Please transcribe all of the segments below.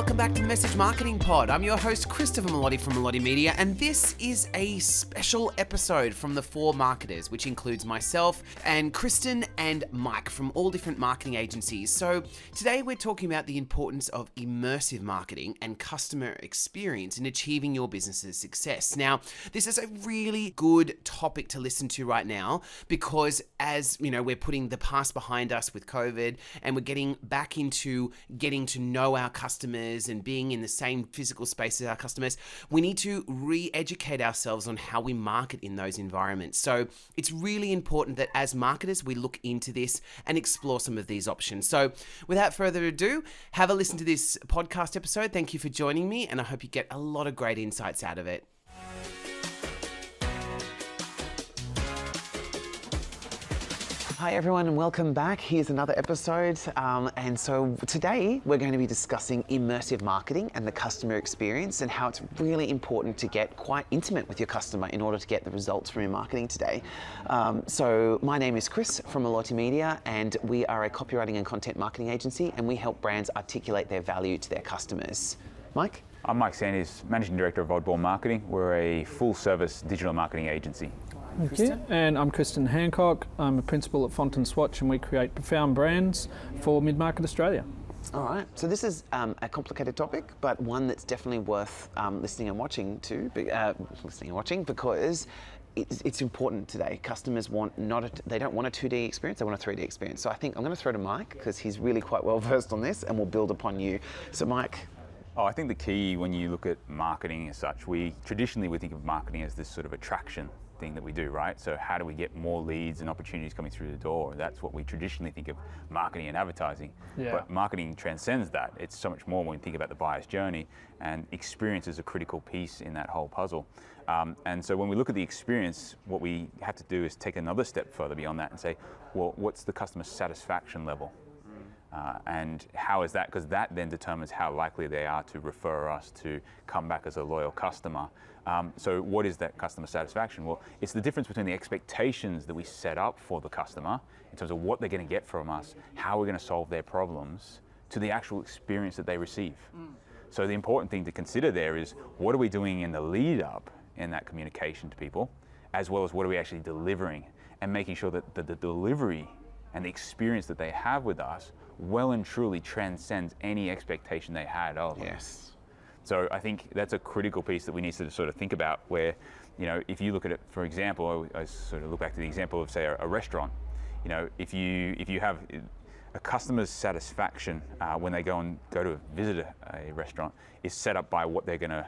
welcome back to the Message Marketing Pod. I'm your host, Christopher Melotti from Melotti Media, and this is a special episode from the 4 marketers, which includes myself and Kristen and Mike from all different marketing agencies. So today we're talking about the importance of immersive marketing and customer experience in achieving your business's success. Now, this is a really good topic to listen to right now because as you know, we're putting the past behind us with COVID and we're getting back into getting to know our customers and being in the same physical space as our customers, we need to re-educate ourselves on how we market in those environments. So it's really important that as marketers, we look into this and explore some of these options. So without further ado, have a listen to this podcast episode. Thank you for joining me, and I hope you get a lot of great insights out of it. Hi everyone and welcome back. Here's another episode. And so today we're going to be discussing immersive marketing and the customer experience and how it's really important to get quite intimate with your customer in order to get the results from your marketing today. So my name is Chris from Melotti Media, and we are a copywriting and content marketing agency, and we help brands articulate their value to their customers. Mike? I'm Mike Sanders, Managing Director of Oddball Marketing. We're a full-service digital marketing agency. Thank you. And I'm Kristen Hancock. I'm a principal at Font and Swatch, and we create profound brands for mid-market Australia. All right, so this is a complicated topic, but one that's definitely worth listening and watching because it's important today. Customers want they don't want a 2D experience, they want a 3D experience. So I think I'm going to throw to Mike because he's really quite well versed on this, and we'll build upon you. So Mike. I think the key when you look at marketing as such, traditionally we think of marketing as this sort of attraction thing that we do, right? So how do we get more leads and opportunities coming through the door? That's what we traditionally think of marketing and advertising. Yeah. But marketing transcends that. It's so much more when we think about the buyer's journey, and experience is a critical piece in that whole puzzle. And so when we look at the experience, what we have to do is take another step further beyond that and say, well, what's the customer satisfaction level? And how is that? Because that then determines how likely they are to refer us to come back as a loyal customer. So what is that customer satisfaction? Well, it's the difference between the expectations that we set up for the customer in terms of what they're going to get from us, how we're going to solve their problems, to the actual experience that they receive. So the important thing to consider there is, what are we doing in the lead up in that communication to people, as well as what are we actually delivering, and making sure that the delivery and the experience that they have with us well and truly transcends any expectation they had of us. Yes. So I think that's a critical piece that we need to sort of think about, where, you know, if you look at it, for example, I sort of look back to the example of, say, a restaurant. You know, if you have a customer's satisfaction when they go to visit a restaurant is set up by what they're going to,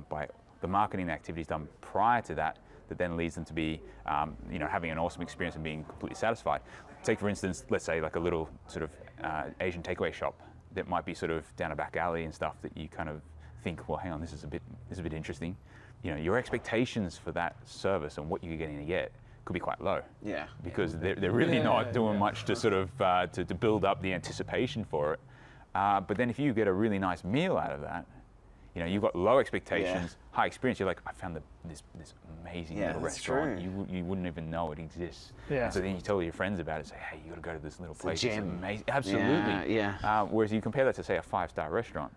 by the marketing activities done prior to that then leads them to be, having an awesome experience and being completely satisfied. Take, for instance, let's say like a little sort of Asian takeaway shop that might be sort of down a back alley and stuff that you kind of think, well, hang on, this is a bit interesting. You know, your expectations for that service and what you're getting to get could be quite low. Yeah. Because they're really not doing much to sort of to build up the anticipation for it. But then if you get a really nice meal out of that, you know, you've got low expectations, high experience. You're like, I found this amazing little restaurant. You wouldn't even know it exists. Yeah. And so then you tell your friends about it. Say, hey, you got to go to this little place. It's a gem. It's amazing. Absolutely. Yeah. Whereas you compare that to, say, a 5-star restaurant,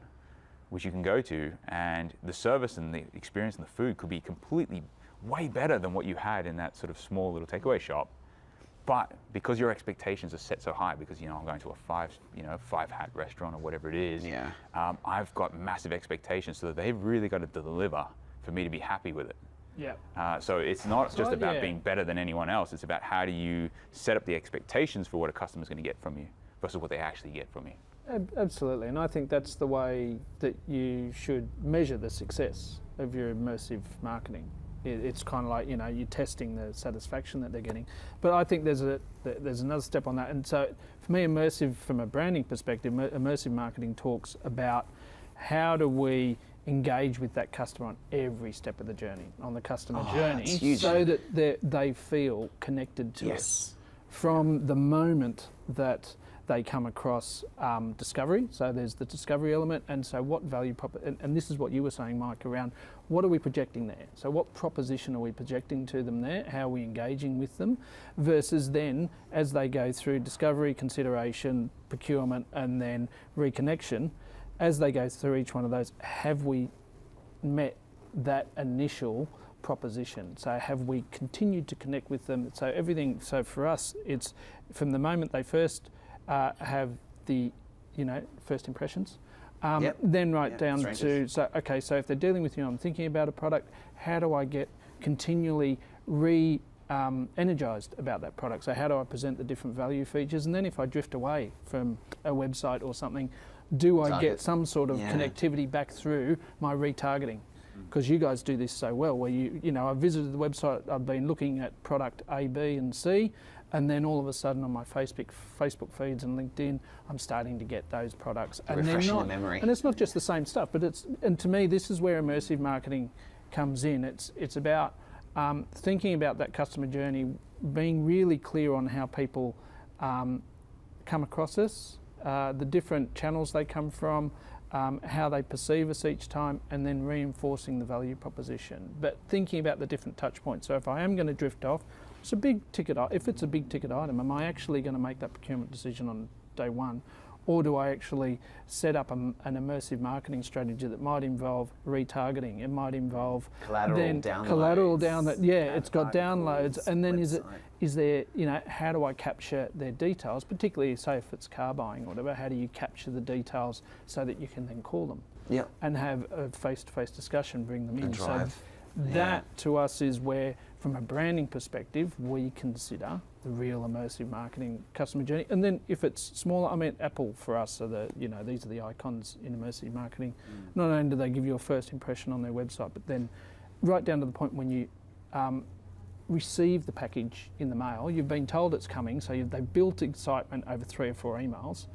which you can go to, and the service and the experience and the food could be completely way better than what you had in that sort of small little takeaway shop. But because your expectations are set so high, because, you know, I'm going to a five-hat restaurant or whatever it is, I've got massive expectations, so that they've really got to deliver for me to be happy with it. Yeah. So it's not just about being better than anyone else. It's about how do you set up the expectations for what a customer's going to get from you versus what they actually get from you. Absolutely, and I think that's the way that you should measure the success of your immersive marketing. It's kind of like, you know, you're testing the satisfaction that they're getting. But I think there's another step on that. And so for me, immersive, from a branding perspective, immersive marketing talks about how do we engage with that customer on every step of the journey, on the customer journey, so that they feel connected to us from the moment that they come across discovery. So there's the discovery element, and so what value and this is what you were saying, Mike, around what are we projecting there? So what proposition are we projecting to them there? How are we engaging with them? Versus then, as they go through discovery, consideration, procurement, and then reconnection, as they go through each one of those, have we met that initial proposition? So have we continued to connect with them? So everything, so for us, it's from the moment they first have the, first impressions, then down to, so if they're dealing with you, I'm thinking about a product, how do I get continually energized about that product? So how do I present the different value features? And then if I drift away from a website or something, do I get some sort of connectivity back through my retargeting? Because you guys do this so well, where I visited the website, I've been looking at product A, B and C, and then all of a sudden on my Facebook feeds and LinkedIn, I'm starting to get those products. And refreshing the memory. And it's not just the same stuff, but and to me, this is where immersive marketing comes in. It's about thinking about that customer journey, being really clear on how people come across us, the different channels they come from, how they perceive us each time, and then reinforcing the value proposition. But thinking about the different touch points. So if I am going to drift off, if it's a big ticket item, am I actually going to make that procurement decision on day one? Or do I actually set up an immersive marketing strategy that might involve retargeting? It might involve collateral down that. Yeah, it's got downloads, and then is there how do I capture their details? Particularly, say if it's car buying or whatever, how do you capture the details so that you can then call them? Yeah. And have a face-to-face discussion, bring them in. And drive. So that to us is where, from a branding perspective, we consider the real immersive marketing customer journey. And then if it's smaller, Apple for us are these are the icons in immersive marketing. Not only do they give you a first impression on their website, but then right down to the point when you receive the package in the mail, you've been told it's coming, so they've built excitement over 3 or 4 emails.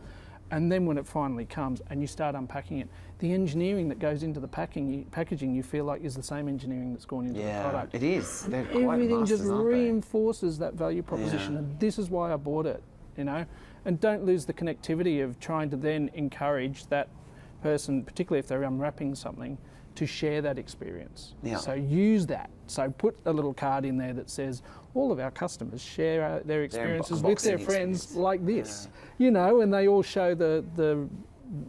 And then when it finally comes and you start unpacking it, the engineering that goes into the packaging, you feel like is the same engineering that's gone into the product. It is. They're quite Everything masters, just aren't they? reinforces that value proposition, and this is why I bought it, And don't lose the connectivity of trying to then encourage that person, particularly if they're unwrapping something, to share that experience. Yeah. So use that. So put a little card in there that says, all of our customers share their experiences with their friends like this, and they all show the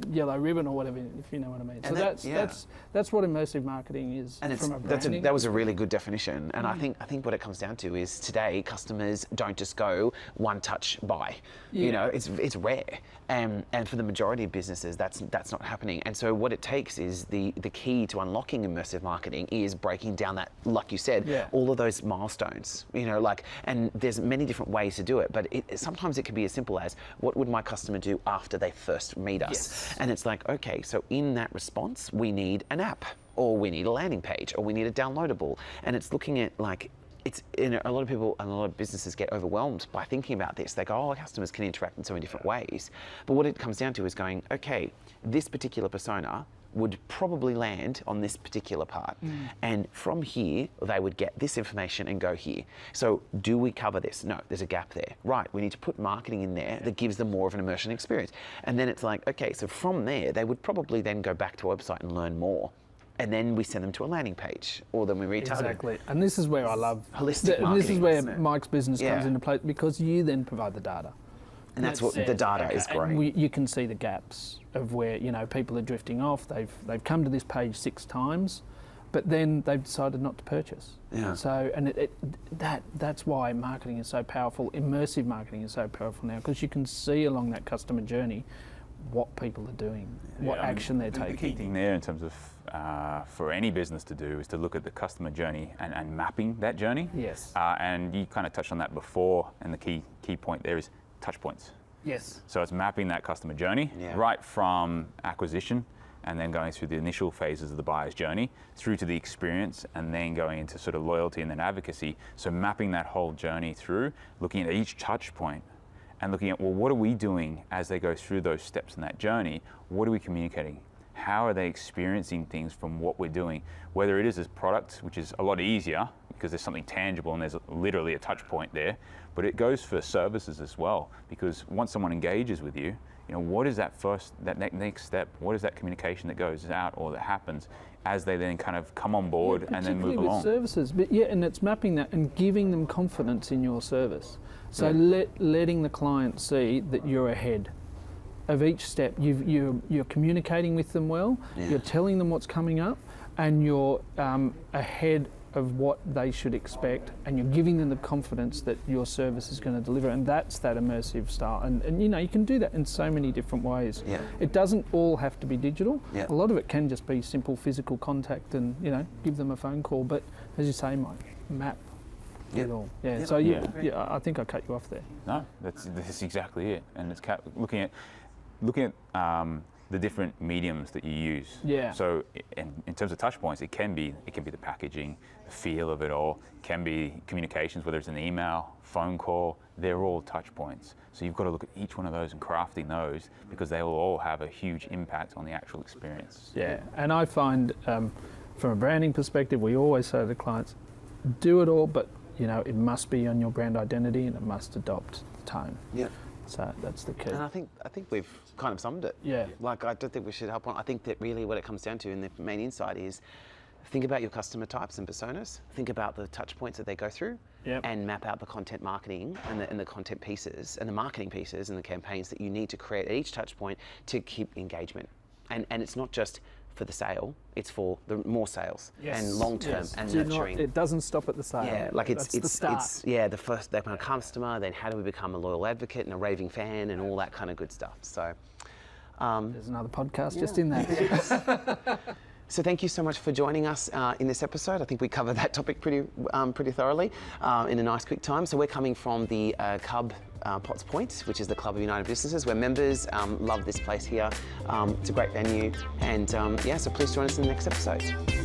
yellow ribbon or whatever, if you know what I mean. And that's what immersive marketing is. And from a branding. that was a really good definition. And I think what it comes down to is today customers don't just go one touch buy. It's rare. And for the majority of businesses, that's not happening. And so what it takes is the key to unlocking immersive marketing is breaking down that, like you said, all of those milestones. And there's many different ways to do it. But sometimes it can be as simple as, what would my customer do after they first meet us? Yes. And it's like, okay, so in that response, we need an app, or we need a landing page, or we need a downloadable. And it's looking at a lot of people and a lot of businesses get overwhelmed by thinking about this. They go, our customers can interact in so many different ways. But what it comes down to is going, okay, this particular persona would probably land on this particular part. And from here, they would get this information and go here. So do we cover this? No, there's a gap there. Right, we need to put marketing in there that gives them more of an immersion experience. And then it's like, okay, so from there, they would probably then go back to a website and learn more. And then we send them to a landing page, or then we retarget. Exactly, and this is where I love holistic marketing. This is where Mike's business comes into play, because you then provide the data. And that's what the data is great. And you can see the gaps of where people are drifting off. They've come to this page 6 times, but then they've decided not to purchase. Yeah. So that's why marketing is so powerful. Immersive marketing is so powerful now, because you can see along that customer journey what people are doing, what action they're taking. The key thing there in terms of for any business to do is to look at the customer journey and mapping that journey. Yes. And you kind of touched on that before, and the key point there is touch points. Yes. So it's mapping that customer journey right from acquisition, and then going through the initial phases of the buyer's journey through to the experience, and then going into sort of loyalty and then advocacy. So mapping that whole journey through, looking at each touch point and looking at, well, what are we doing as they go through those steps in that journey? What are we communicating? How are they experiencing things from what we're doing? Whether it is as product, which is a lot easier because there's something tangible and there's literally a touch point there, but it goes for services as well, because once someone engages with you, what is that next step? What is that communication that goes out or that happens as they then kind of come on board and then move along? Particularly with services, but and it's mapping that and giving them confidence in your service. So letting the client see that you're ahead. of each step, you're communicating with them well, you're telling them what's coming up, and you're ahead of what they should expect, and you're giving them the confidence that your service is going to deliver, and that's that immersive style. And you know, you can do that in so many different ways. Yeah. It doesn't all have to be digital. Yeah. A lot of it can just be simple physical contact, and you know, give them a phone call. But as you say, Mike, map it all. Yeah. So I think I cut you off there. No, that's exactly it. And it's looking at the different mediums that you use. Yeah. So in terms of touch points, it can be the packaging, the feel of it all, can be communications, whether it's an email, phone call, they're all touch points. So you've got to look at each one of those and crafting those, because they will all have a huge impact on the actual experience. Yeah, and I find from a branding perspective, we always say to the clients, do it all, but you know, it must be on your brand identity and it must adopt tone. Yeah. So that's the key. And I think we've kind of summed it. Yeah. Like, I don't think we should help on. I think that really what it comes down to, and the main insight is, think about your customer types and personas. Think about the touch points that they go through, and map out the content marketing and the content pieces and the marketing pieces and the campaigns that you need to create at each touch point to keep engagement. And it's not just for the sale, it's for the more sales and long term and nurturing. It doesn't stop at the sale. Yeah, like it's the start. The first they become a customer, then how do we become a loyal advocate and a raving fan and all that kind of good stuff. So there's another podcast just in that. So thank you so much for joining us in this episode. I think we covered that topic pretty thoroughly in a nice quick time. So we're coming from the Cub Potts Point, which is the Club of United Businesses, where members love this place here. It's a great venue, and so please join us in the next episode.